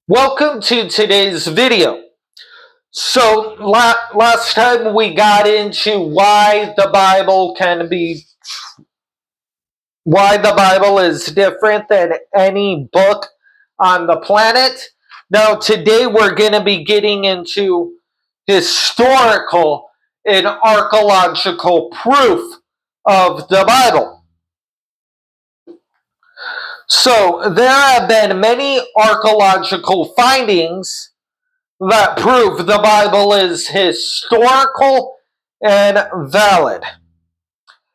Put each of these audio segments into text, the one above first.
Welcome to today's video. So last time we got into why the Bible is different than any book on the planet. Now today we're going to be getting into historical and archaeological proof of the Bible. So there have been many archaeological findings that prove the Bible is historical and valid.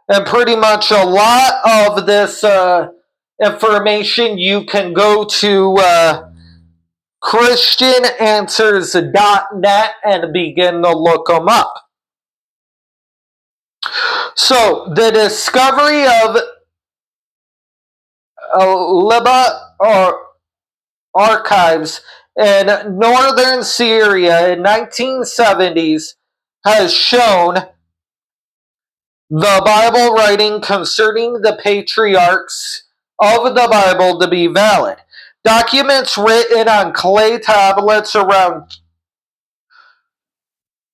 And pretty much a lot of this information you can go to christiananswers.net and begin to look them up. So the discovery of Liba archives in northern Syria in 1970s has shown the Bible writing concerning the patriarchs of the Bible to be valid. Documents written on clay tablets around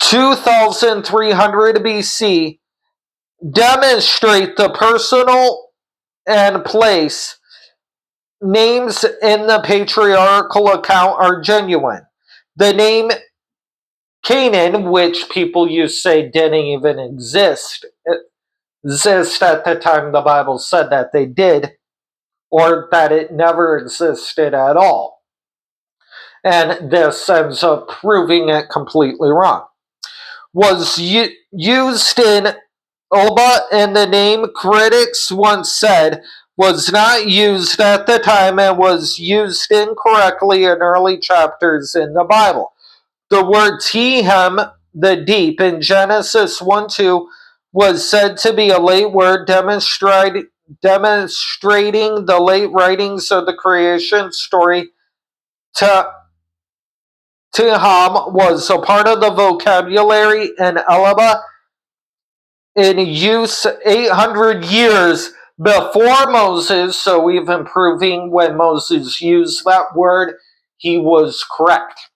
2300 BC demonstrate the personal and place names in the patriarchal account are genuine. The name Canaan, which people used to say didn't even exist at the time the Bible said that they did, or that it never existed at all. And this ends up proving it completely wrong. Was used in Oba, and the name critics once said was not used at the time and was used incorrectly in early chapters in the Bible. The word Tehem, the deep, in Genesis 1-2 was said to be a late word demonstrating the late writings of the creation story. Teham was a part of the vocabulary in Elaba in use 800 years before Moses, so even proving when Moses used that word, he was correct.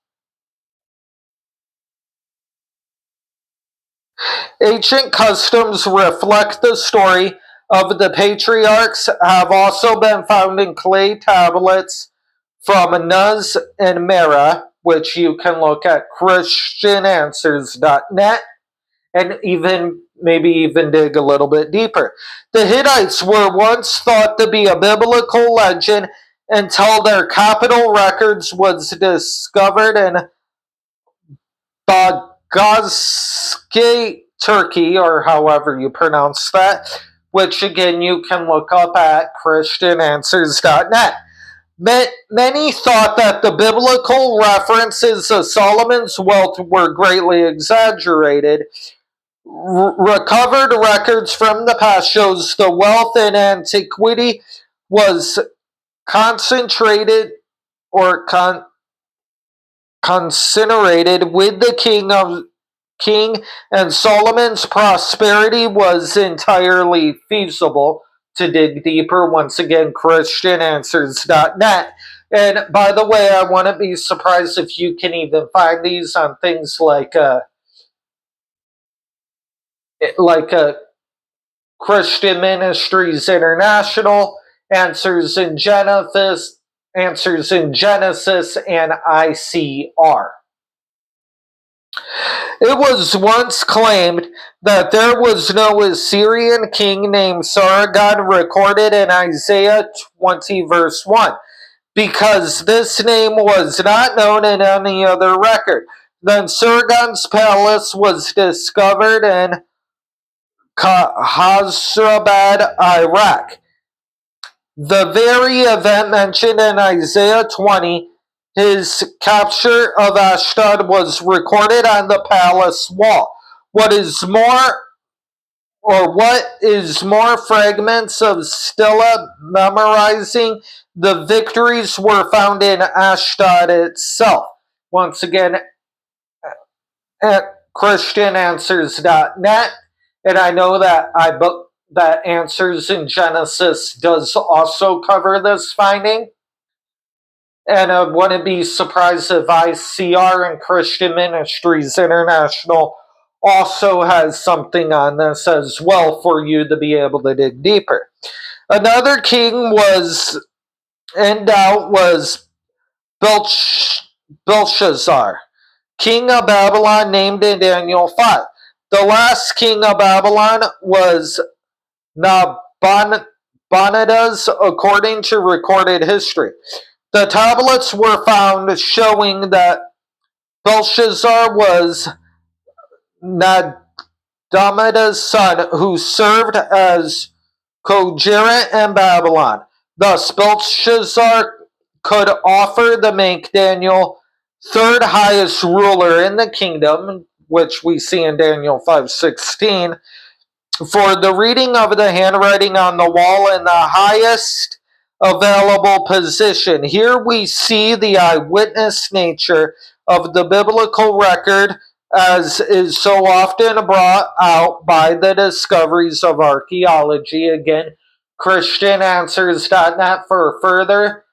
Ancient customs reflect the story of the patriarchs have also been found in clay tablets from Nuz and Mera, which you can look at christiananswers.net and maybe even dig a little bit deeper. The Hittites were once thought to be a biblical legend until their capital records was discovered in Bagazke, Turkey, or however you pronounce that, which again you can look up at christiananswers.net. Many thought that the biblical references of Solomon's wealth were greatly exaggerated. Recovered records from the past shows the wealth in antiquity was concentrated or concentrated with the king, and Solomon's prosperity was entirely feasible. To dig deeper, once again, christiananswers.net. And by the way, I wouldn't be surprised if you can even find these on things like Christian Ministries International, Answers in Genesis, and ICR. It was once claimed that there was no Assyrian king named Sargon recorded in Isaiah 20 verse 1, because this name was not known in any other record. Then Sargon's palace was discovered in Khazrabad, Iraq. The very event mentioned in Isaiah 20, his capture of Ashdod, was recorded on the palace wall. What is more, fragments of stela memorizing the victories were found in Ashdod itself. Once again, at christiananswers.net. And I know that that Answers in Genesis does also cover this finding. And I wouldn't be surprised if ICR and Christian Ministries International also has something on this as well for you to be able to dig deeper. Another king was in doubt was Belshazzar, king of Babylon, named in Daniel 5. The last king of Babylon was Nabonidus, according to recorded history. The tablets were found showing that Belshazzar was Nabonidus' son, who served as co-gerent in Babylon. Thus, Belshazzar could offer to make Daniel third highest ruler in the kingdom, which we see in Daniel 5:16, for the reading of the handwriting on the wall in the highest available position. Here we see the eyewitness nature of the biblical record, as is so often brought out by the discoveries of archaeology. Again, ChristianAnswers.net for further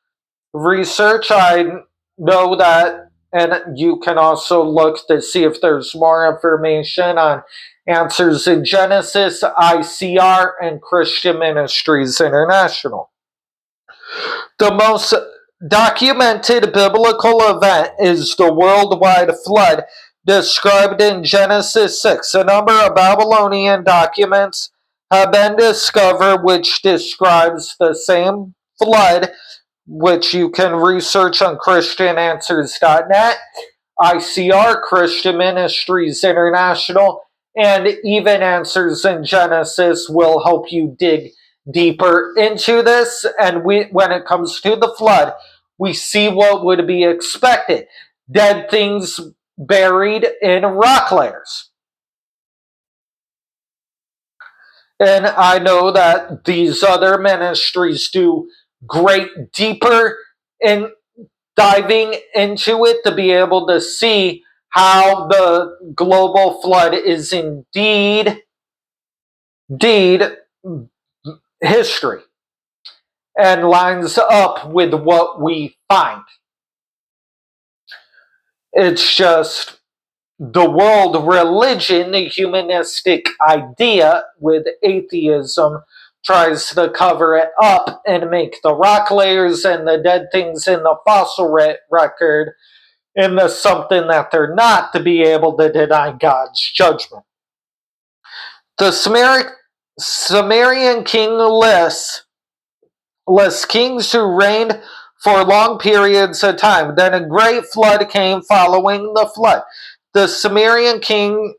research. I know that, and you can also look to see if there's more information on Answers in Genesis, ICR, and Christian Ministries International. The most documented biblical event is the worldwide flood described in Genesis 6. A number of Babylonian documents have been discovered which describes the same flood, which you can research on ChristianAnswers.net, ICR, Christian Ministries International, and even Answers in Genesis will help you dig deeper into this. And when it comes to the flood, we see what would be expected: dead things buried in rock layers. And I know that these other ministries do great deeper in diving into it to be able to see how the global flood is indeed history and lines up with what we find. It's just the world religion, the humanistic idea with atheism, tries to cover it up and make the rock layers and the dead things in the fossil record into something that they're not, to be able to deny God's judgment. The Sumerian king lists kings who reigned for long periods of time. Then a great flood came following the flood. The Sumerian kings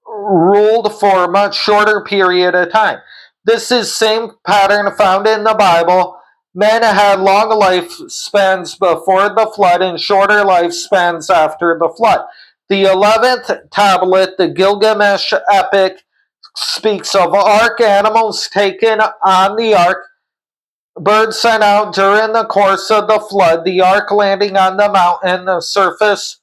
ruled for a much shorter period of time. This is same pattern found in the Bible. Men had long lifespans before the flood and shorter lifespans after the flood. The 11th tablet, the Gilgamesh epic, speaks of ark animals taken on the ark, birds sent out during the course of the flood, the ark landing on the mountain, the surface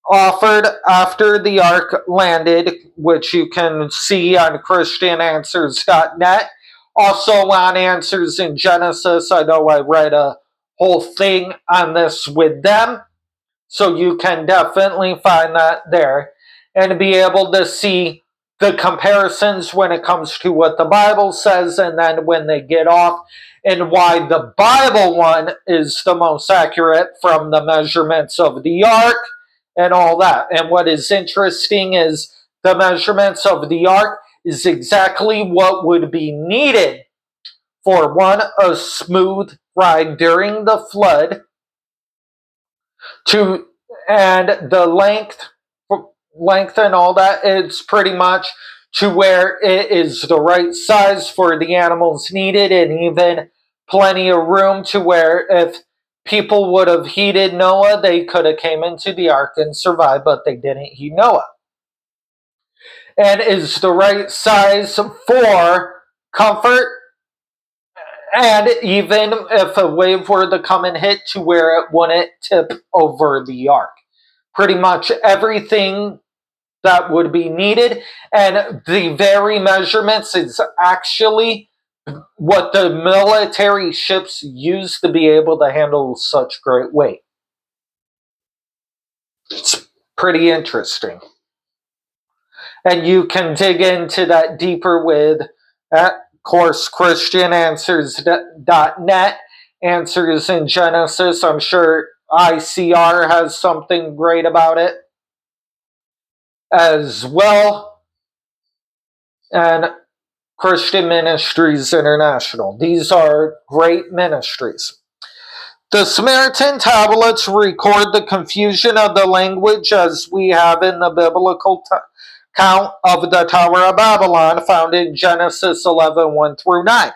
offered after the ark landed, which you can see on ChristianAnswers.net. Also on Answers in Genesis, I know I read a whole thing on this with them, so you can definitely find that there and be able to see the comparisons when it comes to what the Bible says, and then when they get off, and why the Bible one is the most accurate from the measurements of the ark and all that. And what is interesting is the measurements of the ark is exactly what would be needed for one, a smooth ride during the flood, to and the length and all that, it's pretty much to where it is the right size for the animals needed, and even plenty of room to where if people would have heeded Noah, they could have came into the ark and survived, but they didn't heed Noah. And is the right size for comfort, and even if a wave were to come and hit, to where it wouldn't tip over the ark. Pretty much everything that would be needed, and the very measurements is actually what the military ships used to be able to handle such great weight. It's pretty interesting. And you can dig into that deeper with, of course, ChristianAnswers.net, Answers in Genesis. I'm sure ICR has something great about it as well. And Christian Ministries International. These are great ministries. The Samaritan tablets record the confusion of the language as we have in the biblical account of the Tower of Babylon found in Genesis 11, 1 through 9.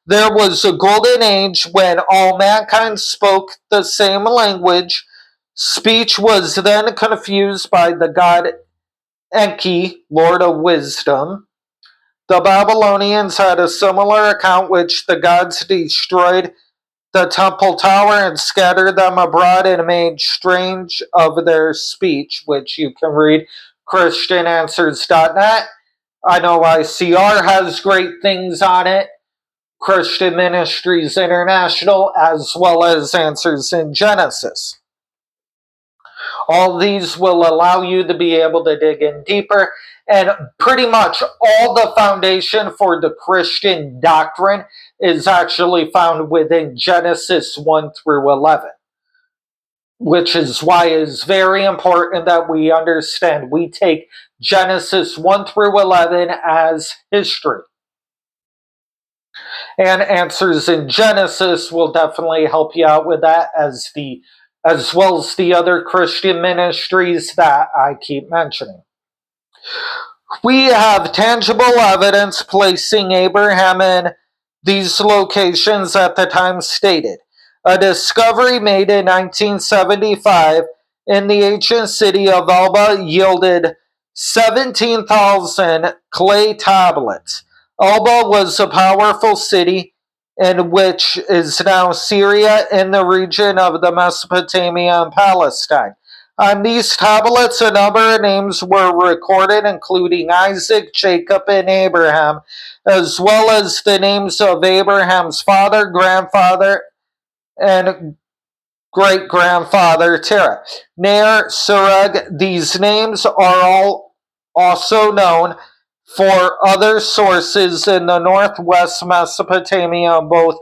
There was a golden age when all mankind spoke the same language. Speech was then confused by the god Enki, Lord of Wisdom. The Babylonians had a similar account, which the gods destroyed the temple tower and scattered them abroad and made strange of their speech, which you can read ChristianAnswers.net. I know ICR has great things on it, Christian Ministries International, as well as Answers in Genesis. All these will allow you to be able to dig in deeper, and pretty much all the foundation for the Christian doctrine is actually found within Genesis 1 through 11, which is why it's very important that we understand. We take Genesis 1 through 11 as history. And Answers in Genesis will definitely help you out with that, as well as the other Christian ministries that I keep mentioning. We have tangible evidence placing Abraham in these locations at the time stated. A discovery made in 1975 in the ancient city of Alba yielded 17,000 clay tablets. Alba was a powerful city in which is now Syria in the region of the Mesopotamia and Palestine. On these tablets, a number of names were recorded, including Isaac, Jacob, and Abraham, as well as the names of Abraham's father, grandfather, and great-grandfather, Terah. Ner, Serug, these names are all also known for other sources in the northwest Mesopotamia, both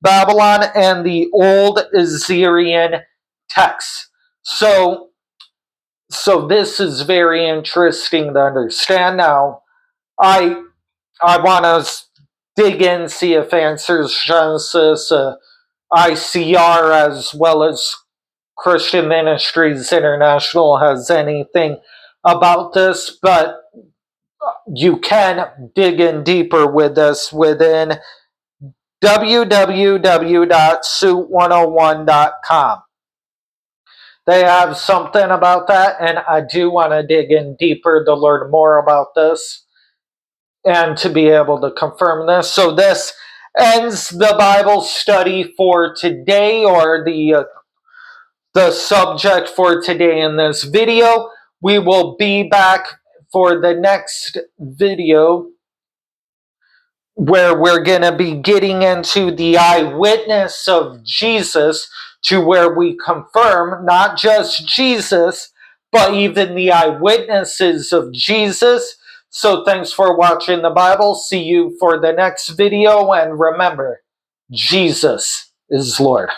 Babylon and the Old Assyrian texts. So this is very interesting to understand. Now, I want to dig in, see if Answers Genesis, ICR, as well as Christian Ministries International has anything about this, but you can dig in deeper with this within www.suit101.com. They have something about that, and I do want to dig in deeper to learn more about this and to be able to confirm this. So this ends the Bible study for today, or the subject for today in this video. We will be back for the next video, where we're going to be getting into the eyewitness of Jesus, to where we confirm not just Jesus, but even the eyewitnesses of Jesus. So thanks for watching the Bible. See you for the next video, and remember, Jesus is Lord.